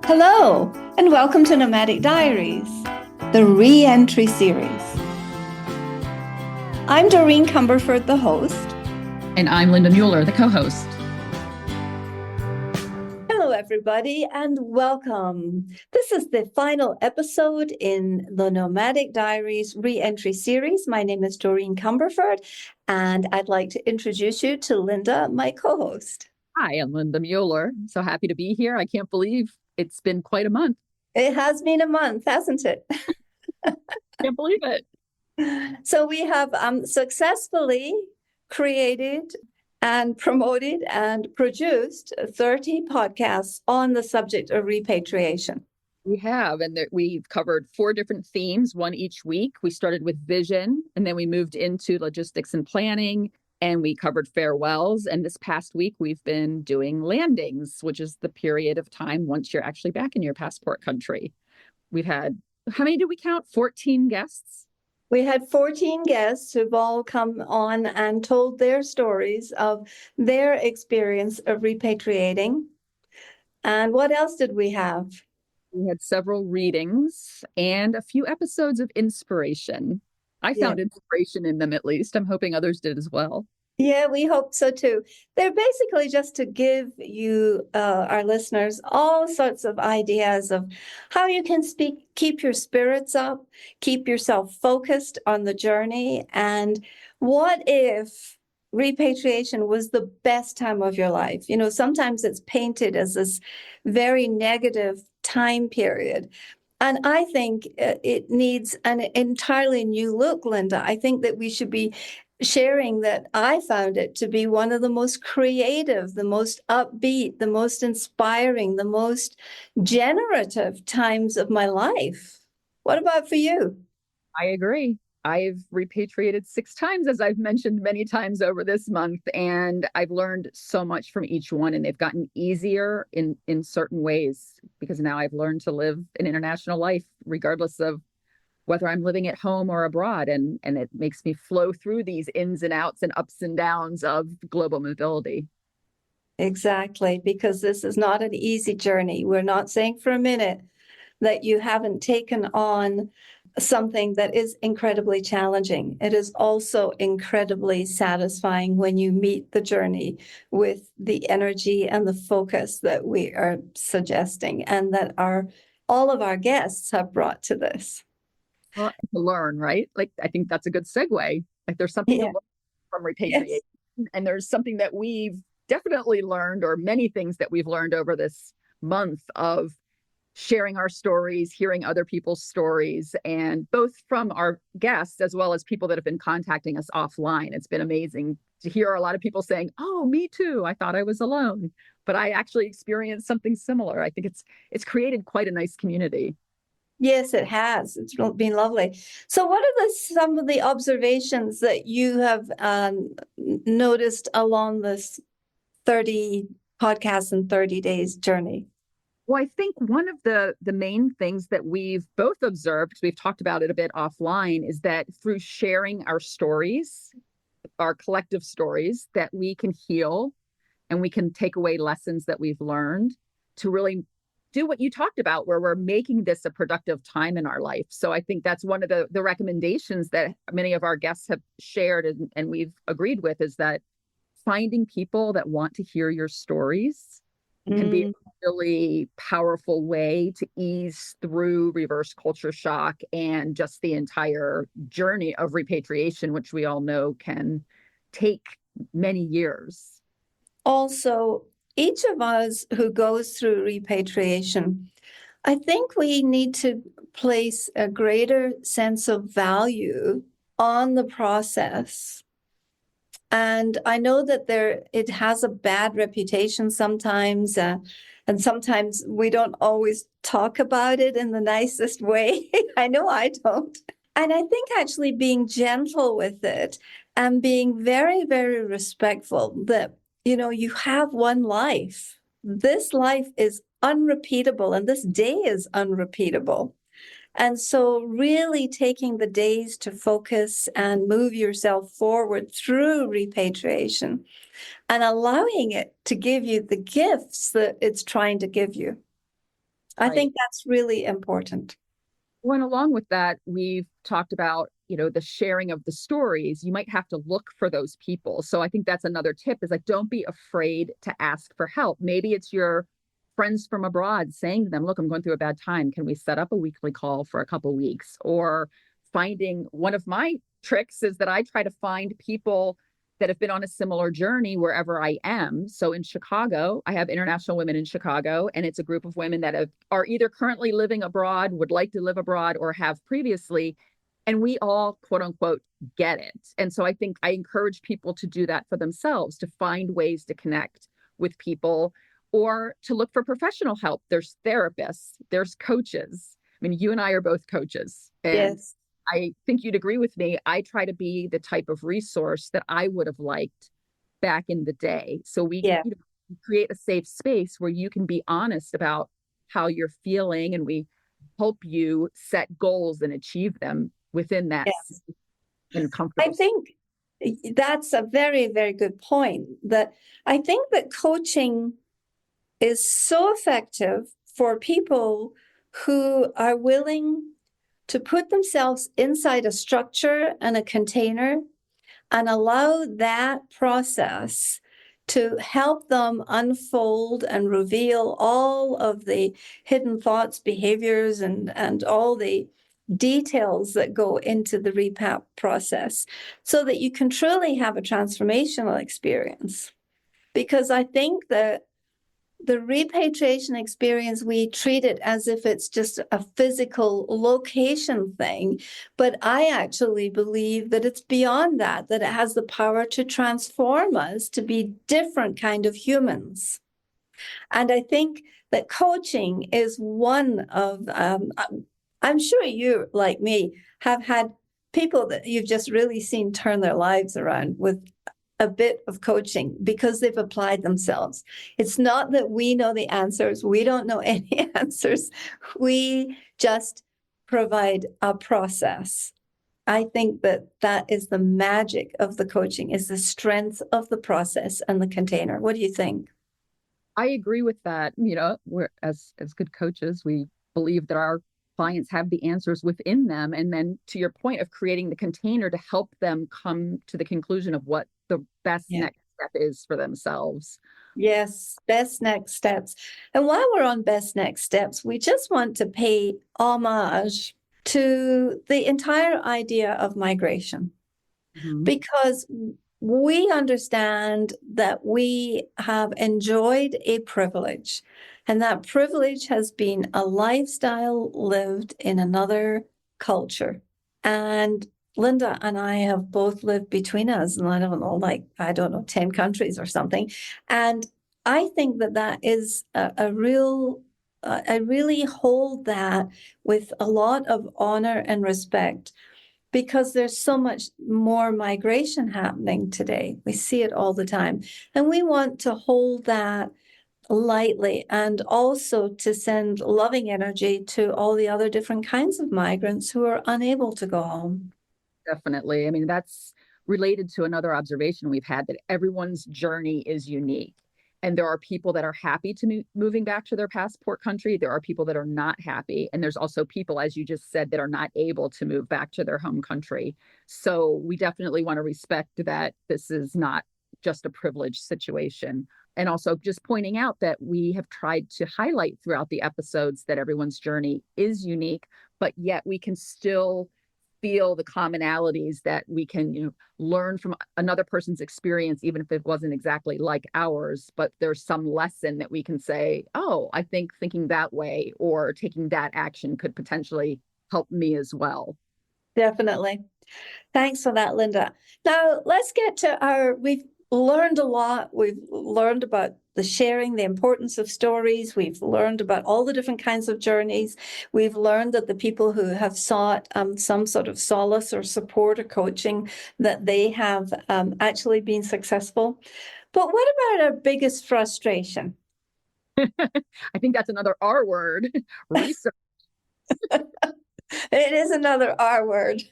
Hello, and welcome to Nomadic Diaries, the Reentry Series. I'm Doreen Cumberford, the host. And I'm Linda Mueller, the co-host. Hello, everybody, and welcome. This is the final episode in the Nomadic Diaries Reentry Series. My name is Doreen Cumberford, and I'd like to introduce you to Linda, my co-host. Hi, I'm Linda Mueller. So happy to be here. I can't believe it's been quite a month. It has been a month, hasn't it? Can't believe it. So we have successfully created and promoted and produced 30 podcasts on the subject of repatriation. We have, and we've covered 4 different themes, one each week. We started with vision, and then we moved into logistics and planning, and we covered farewells. And this past week, we've been doing landings, which is the period of time once you're actually back in your passport country. We've had, how many did we count? 14 guests? We had 14 guests who've all come on and told their stories of their experience of repatriating. And what else did we have? We had several readings and a few episodes of inspiration. I found inspiration in them, at least. I'm hoping others did as well. Yeah, we hope so too. They're basically just to give you, our listeners, all sorts of ideas of how you can keep your spirits up, keep yourself focused on the journey. And what if repatriation was the best time of your life? You know, sometimes it's painted as this very negative time period. And I think it needs an entirely new look, Linda. I think that we should be sharing that I found it to be one of the most creative, the most upbeat, the most inspiring, the most generative times of my life. What about for you? I agree. I've repatriated 6 times, as I've mentioned many times over this month, and I've learned so much from each one, and they've gotten easier in certain ways because now I've learned to live an international life, regardless of whether I'm living at home or abroad, and it makes me flow through these ins and outs and ups and downs of global mobility. Exactly, because this is not an easy journey. We're not saying for a minute that you haven't taken on something that is incredibly challenging. It is also incredibly satisfying when you meet the journey with the energy and the focus that we are suggesting and that all of our guests have brought to this. Well, to learn, right? Like, I think that's a good segue. Like, there's something to learn from repatriation, and there's something that we've definitely learned, or many things that we've learned over this month of sharing our stories, hearing other people's stories, and both from our guests as well as people that have been contacting us offline. It's been amazing to hear a lot of people saying, "Oh, me too. I thought I was alone, but I actually experienced something similar." I think it's created quite a nice community. Yes, it has. It's been lovely. So, what are some of the observations that you have noticed along this 30 podcasts and 30 days journey? Well, I think one of the main things that we've both observed, because we've talked about it a bit offline, is that through sharing our stories, our collective stories, that we can heal and we can take away lessons that we've learned to really do what you talked about, where we're making this a productive time in our life. So I think that's one of the recommendations that many of our guests have shared and we've agreed with, is that finding people that want to hear your stories can be a really powerful way to ease through reverse culture shock and just the entire journey of repatriation, which we all know can take many years. Also, each of us who goes through repatriation, I think we need to place a greater sense of value on the process. And I know that it has a bad reputation sometimes, and sometimes we don't always talk about it in the nicest way. I know I don't. And I think actually being gentle with it and being very, very respectful that, you know, you have one life. This life is unrepeatable, and this day is unrepeatable. And so really taking the days to focus and move yourself forward through repatriation and allowing it to give you the gifts that it's trying to give you. I Right. think that's really important. Well, and along with that, we've talked about, the sharing of the stories. You might have to look for those people. So I think that's another tip is like, don't be afraid to ask for help. Maybe it's your friends from abroad saying to them, look, I'm going through a bad time. Can we set up a weekly call for a couple of weeks? Or finding one of my tricks is that I try to find people that have been on a similar journey wherever I am. So in Chicago, I have International Women in Chicago, and it's a group of women that are either currently living abroad, would like to live abroad, or have previously. And we all, quote unquote, get it. And so I think I encourage people to do that for themselves, to find ways to connect with people or to look for professional help. There's therapists, there's coaches. I mean, you and I are both coaches. And Yes. I think you'd agree with me. I try to be the type of resource that I would have liked back in the day. So we Yeah. create a safe space where you can be honest about how you're feeling, and we help you set goals and achieve them within that Yes. and I comfortable. think that's a very, very good point. That I think that coaching is so effective for people who are willing to put themselves inside a structure and a container and allow that process to help them unfold and reveal all of the hidden thoughts, behaviors, and all the details that go into the repap process so that you can truly have a transformational experience. Because I think that the repatriation experience, we treat it as if it's just a physical location thing. But I actually believe that it's beyond that, that it has the power to transform us to be different kind of humans. And I think that coaching is one of, I'm sure you, like me, have had people that you've just really seen turn their lives around with a bit of coaching because they've applied themselves. It's not that we know the answers. We don't know any answers. We just provide a process. I think that that is the magic of the coaching, is the strength of the process and the container. What do you think? I agree with that. We're as good coaches, we believe that our clients have the answers within them. And then to your point of creating the container to help them come to the conclusion of what the best Yeah. next step is for themselves. Yes, best next steps. And while we're on best next steps, we just want to pay homage to the entire idea of migration Mhm. because we understand that we have enjoyed a privilege, and that privilege has been a lifestyle lived in another culture. And Linda and I have both lived between us, and I don't know, 10 countries or something. And I think that that is a real, I really hold that with a lot of honor and respect because there's so much more migration happening today. We see it all the time. And we want to hold that lightly and also to send loving energy to all the other different kinds of migrants who are unable to go home. Definitely. I mean, that's related to another observation we've had that everyone's journey is unique. And there are people that are happy to moving back to their passport country. There are people that are not happy. And there's also people, as you just said, that are not able to move back to their home country. So we definitely want to respect that this is not just a privileged situation. And also just pointing out that we have tried to highlight throughout the episodes that everyone's journey is unique, but yet we can still feel the commonalities that we can learn from another person's experience, even if it wasn't exactly like ours, but there's some lesson that we can say, oh, I think thinking that way or taking that action could potentially help me as well. Definitely. Thanks for that, Linda. Now let's get to we've learned a lot. We've learned about the sharing, the importance of stories. We've learned about all the different kinds of journeys. We've learned that the people who have sought some sort of solace or support or coaching, that they have actually been successful. But what about our biggest frustration? I think that's another R word, research. It is another R word.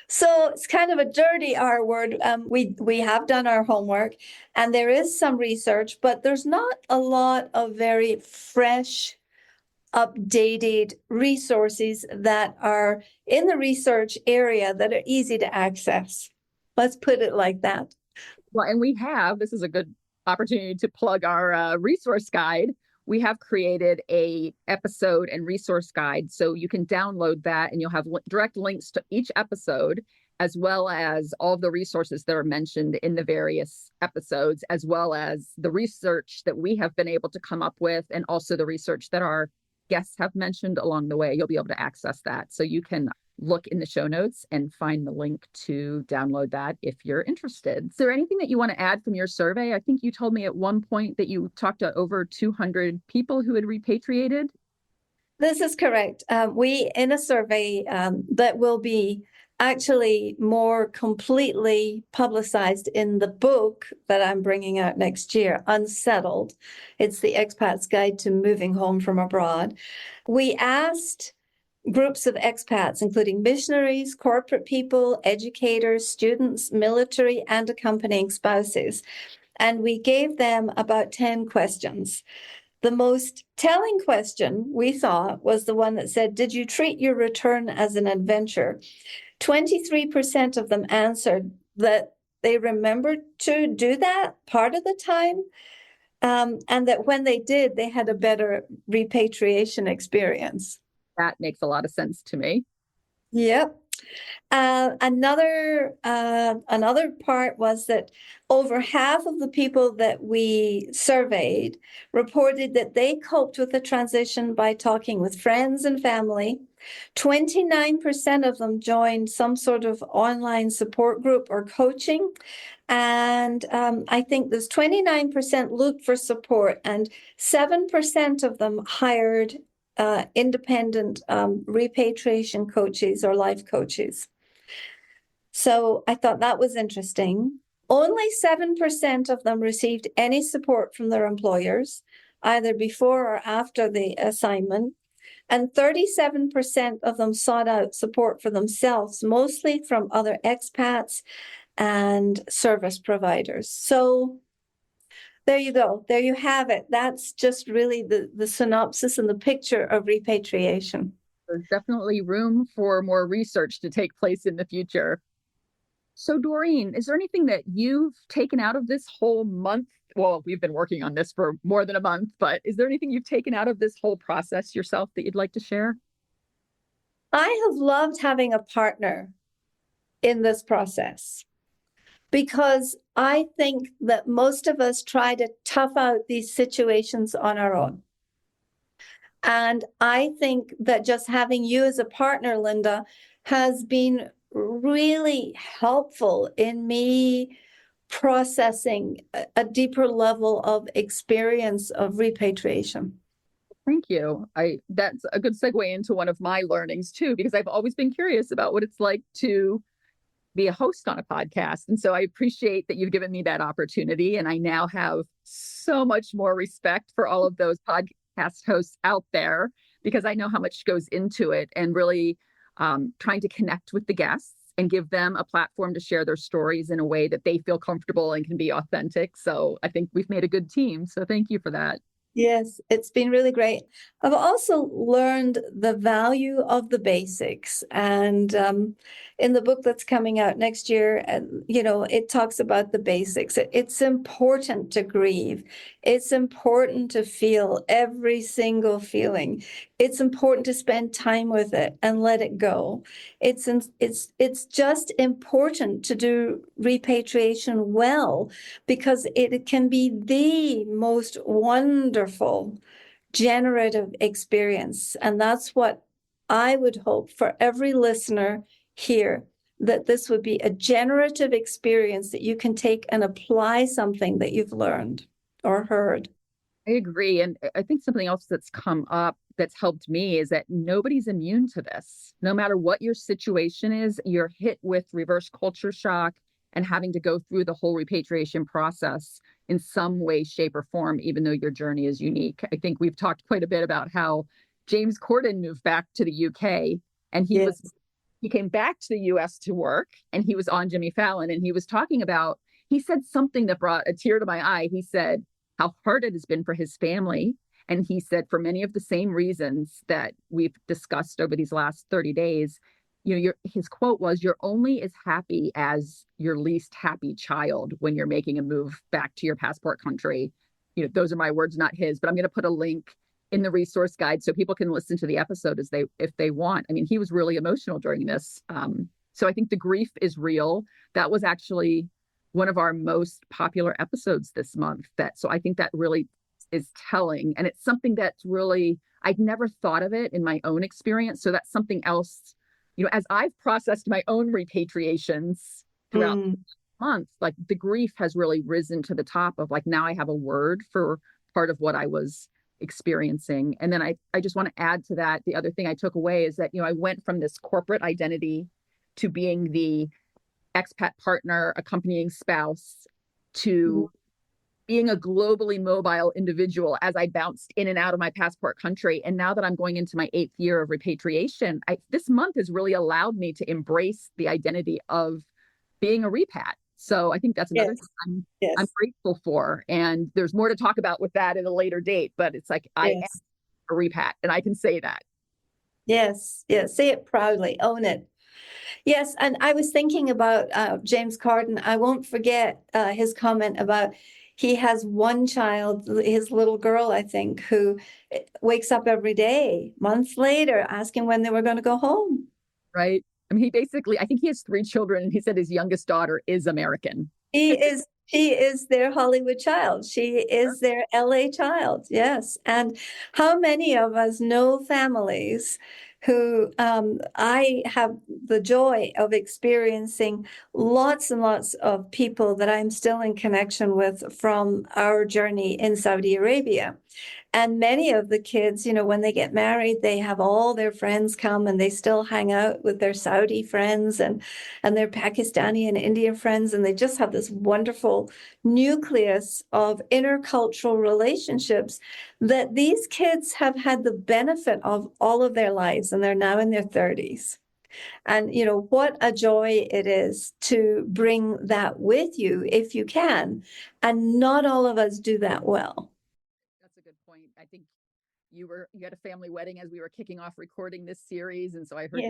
So it's kind of a dirty R word. We have done our homework and there is some research, but there's not a lot of very fresh updated resources that are in the research area that are easy to access. Let's put it like that. Well, and this is a good opportunity to plug our resource guide. We have created a episode and resource guide, so you can download that and you'll have direct links to each episode, as well as all of the resources that are mentioned in the various episodes, as well as the research that we have been able to come up with, and also the research that our guests have mentioned along the way. You'll be able to access that. So you can look in the show notes and find the link to download that if you're interested. Is there anything that you want to add from your survey? I think you told me at one point that you talked to over 200 people who had repatriated. This is correct. We, in a survey that will be actually more completely publicized in the book that I'm bringing out next year, Unsettled. It's the Expat's Guide to Moving Home from Abroad. We asked groups of expats, including missionaries, corporate people, educators, students, military, and accompanying spouses. And we gave them about 10 questions. The most telling question, we thought, was the one that said, did you treat your return as an adventure? 23% of them answered that they remembered to do that part of the time, and that when they did, they had a better repatriation experience. That makes a lot of sense to me. Yep. Another part was that over half of the people that we surveyed reported that they coped with the transition by talking with friends and family. 29% of them joined some sort of online support group or coaching. And I think there's 29% looked for support, and 7% of them hired independent repatriation coaches or life coaches. So I thought that was interesting. Only 7% of them received any support from their employers, either before or after the assignment. And 37% of them sought out support for themselves, mostly from other expats and service providers. So there you go. There you have it. That's just really the synopsis and the picture of repatriation. There's definitely room for more research to take place in the future. So, Doreen, is there anything that you've taken out of this whole month? Well, we've been working on this for more than a month, but is there anything you've taken out of this whole process yourself that you'd like to share? I have loved having a partner in this process, because I think that most of us try to tough out these situations on our own. And I think that just having you as a partner, Linda, has been really helpful in me processing a deeper level of experience of repatriation. Thank you. That's a good segue into one of my learnings too, because I've always been curious about what it's like to be a host on a podcast. And so I appreciate that you've given me that opportunity. And I now have so much more respect for all of those podcast hosts out there, because I know how much goes into it, and really trying to connect with the guests and give them a platform to share their stories in a way that they feel comfortable and can be authentic. So I think we've made a good team. So thank you for that. Yes, it's been really great. I've also learned the value of the basics. And in the book that's coming out next year, it talks about the basics. It's important to grieve. It's important to feel every single feeling. It's important to spend time with it and let it go. It's just important to do repatriation well, because it can be the most wonderful generative experience. And that's what I would hope for every listener here, that this would be a generative experience that you can take and apply something that you've learned or heard. I agree. And I think something else that's come up that's helped me is that nobody's immune to this. No matter what your situation is, you're hit with reverse culture shock and having to go through the whole repatriation process in some way, shape, or form, even though your journey is unique. I think we've talked quite a bit about how James Corden moved back to the UK, and he came back to the US to work, and he was on Jimmy Fallon, and he said something that brought a tear to my eye. He said how hard it has been for his family, And he said, for many of the same reasons that we've discussed over these last 30 days, his quote was, "You're only as happy as your least happy child when you're making a move back to your passport country." Those are my words, not his, but I'm going to put a link in the resource guide so people can listen to the episode if they want. I mean, he was really emotional during this. So I think the grief is real. That was actually one of our most popular episodes this month. So I think that really is telling. And it's something that's really, I'd never thought of it in my own experience. So that's something else, as I've processed my own repatriations throughout the month, like the grief has really risen to the top of like, now I have a word for part of what I was experiencing. And then I just want to add to that. The other thing I took away is that, I went from this corporate identity to being the expat partner, accompanying spouse, to being a globally mobile individual as I bounced in and out of my passport country. And now that I'm going into my 8th year of repatriation, this month has really allowed me to embrace the identity of being a repat. So I think that's another thing I'm grateful for. And there's more to talk about with that at a later date, but it's like, I am a repat and I can say that. Yes. Say it proudly, own it. Yes, and I was thinking about James Corden. I won't forget his comment about he has one child, his little girl, I think, who wakes up every day, months later, asking when they were going to go home. Right. I mean, I think he has 3 children, and he said his youngest daughter is American. She is their Hollywood child. She is their LA child. Yes. And how many of us know families who I have the joy of experiencing lots and lots of people that I'm still in connection with from our journey in Saudi Arabia. And many of the kids, when they get married, they have all their friends come and they still hang out with their Saudi friends and their Pakistani and Indian friends. And they just have this wonderful nucleus of intercultural relationships that these kids have had the benefit of all of their lives. And they're now in their 30s. And, what a joy it is to bring that with you if you can. And not all of us do that well. That's a good point. I think you had a family wedding as we were kicking off recording this series. And so I heard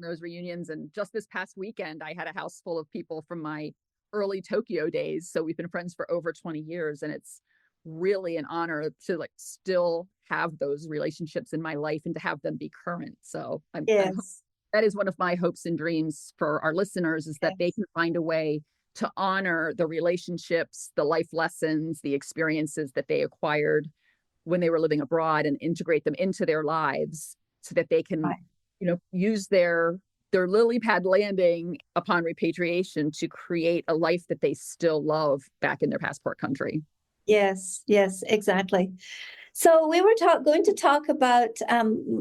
those reunions. And just this past weekend, I had a house full of people from my early Tokyo days. So we've been friends for over 20 years. And it's really an honor to still have those relationships in my life and to have them be current. So that is one of my hopes and dreams for our listeners, is that they can find a way to honor the relationships, the life lessons, the experiences that they acquired when they were living abroad and integrate them into their lives so that they can, use their lily pad landing upon repatriation to create a life that they still love back in their passport country. Yes, exactly. So we were going to talk about,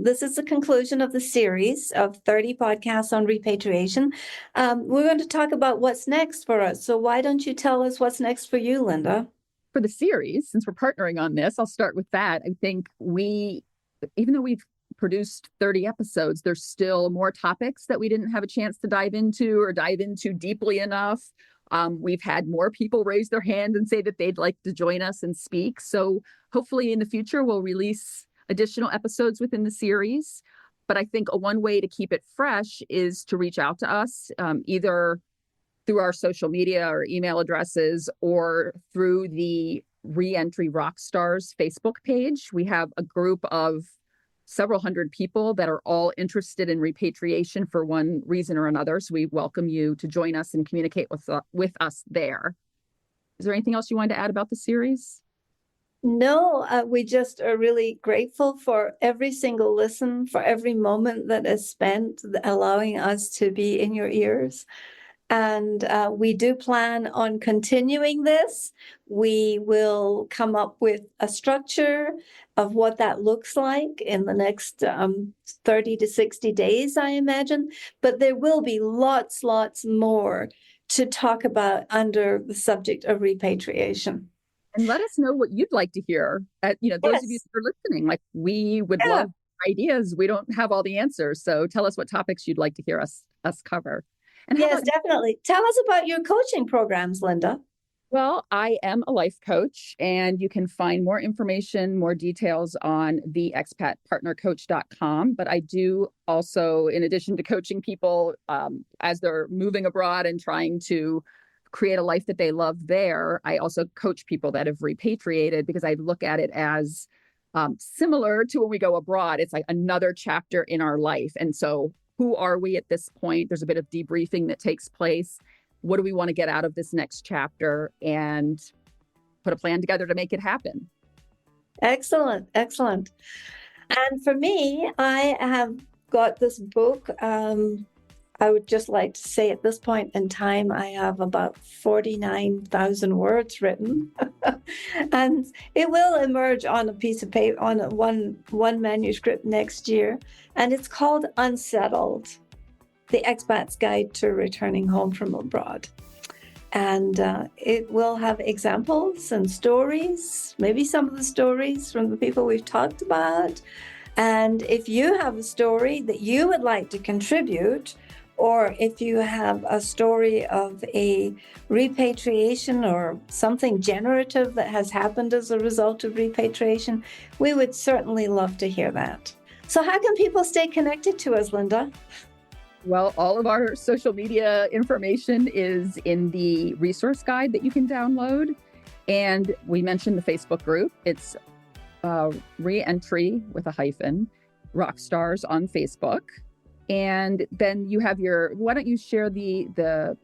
this is the conclusion of the series of 30 podcasts on repatriation. We're going to talk about what's next for us. So why don't you tell us what's next for you, Linda? For the series, since we're partnering on this, I'll start with that. I think even though we've produced 30 episodes, there's still more topics that we didn't have a chance to dive into deeply enough. We've had more people raise their hand and say that they'd like to join us and speak. So hopefully in the future, we'll release additional episodes within the series. But I think one way to keep it fresh is to reach out to us, either through our social media or email addresses, or through the Reentry Rockstars Facebook page. We have a group of several hundred people that are all interested in repatriation for one reason or another. So we welcome you to join us and communicate with us there. Is there anything else you wanted to add about the series? No, we just are really grateful for every single listen, for every moment that is spent allowing us to be in your ears. And we do plan on continuing this. We will come up with a structure of what that looks like in the next 30 to 60 days, I imagine. But there will be lots more to talk about under the subject of repatriation. And let us know what you'd like to hear. Those of you that are listening, we would love ideas. We don't have all the answers. So tell us what topics you'd like to hear us cover. And definitely. Tell us about your coaching programs, Linda. Well, I am a life coach, and you can find more information, more details on the expatpartnercoach.com. But I do also, in addition to coaching people as they're moving abroad and trying to create a life that they love there, I also coach people that have repatriated, because I look at it as similar to when we go abroad. It's like another chapter in our life. And so, who are we at this point? There's a bit of debriefing that takes place. What do we want to get out of this next chapter, and put a plan together to make it happen? Excellent, excellent. And for me, I have got this book. I would just like to say at this point in time, I have about 49,000 words written. And it will emerge on a piece of paper, on one manuscript next year. And it's called Unsettled, The Expat's Guide to Returning Home from Abroad. And it will have examples and stories, maybe some of the stories from the people we've talked about. And if you have a story that you would like to contribute, or if you have a story of a repatriation or something generative that has happened as a result of repatriation, we would certainly love to hear that. So how can people stay connected to us, Linda? Well, all of our social media information is in the resource guide that you can download. And we mentioned the Facebook group. It's Reentry with a hyphen, Rockstars on Facebook. And then you have why don't you share the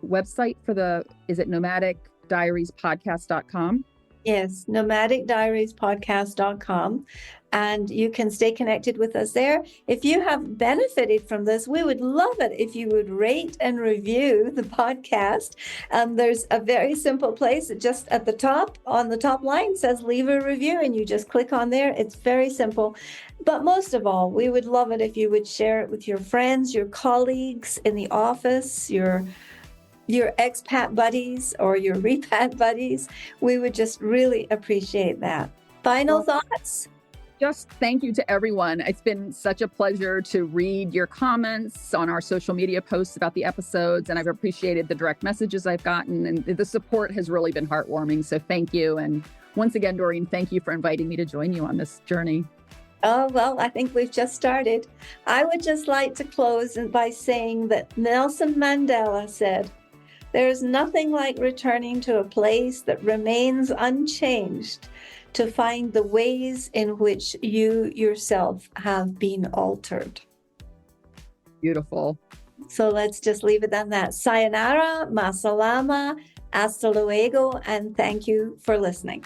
website for is it nomadicdiariespodcast.com? Yes, nomadicdiariespodcast.com. And you can stay connected with us there. If you have benefited from this, we would love it if you would rate and review the podcast. There's a very simple place just at the top, on the top line, says leave a review, and you just click on there. It's very simple. But most of all, we would love it if you would share it with your friends, your colleagues in the office, your expat buddies or your repat buddies. We would just really appreciate that. Final thoughts? Just thank you to everyone. It's been such a pleasure to read your comments on our social media posts about the episodes, and I've appreciated the direct messages I've gotten, and the support has really been heartwarming. So thank you. And once again, Doreen, thank you for inviting me to join you on this journey. Oh, well, I think we've just started. I would just like to close by saying that Nelson Mandela said, "There's nothing like returning to a place that remains unchanged to find the ways in which you yourself have been altered." Beautiful. So let's just leave it at that. Sayonara, masalama, hasta luego, and thank you for listening.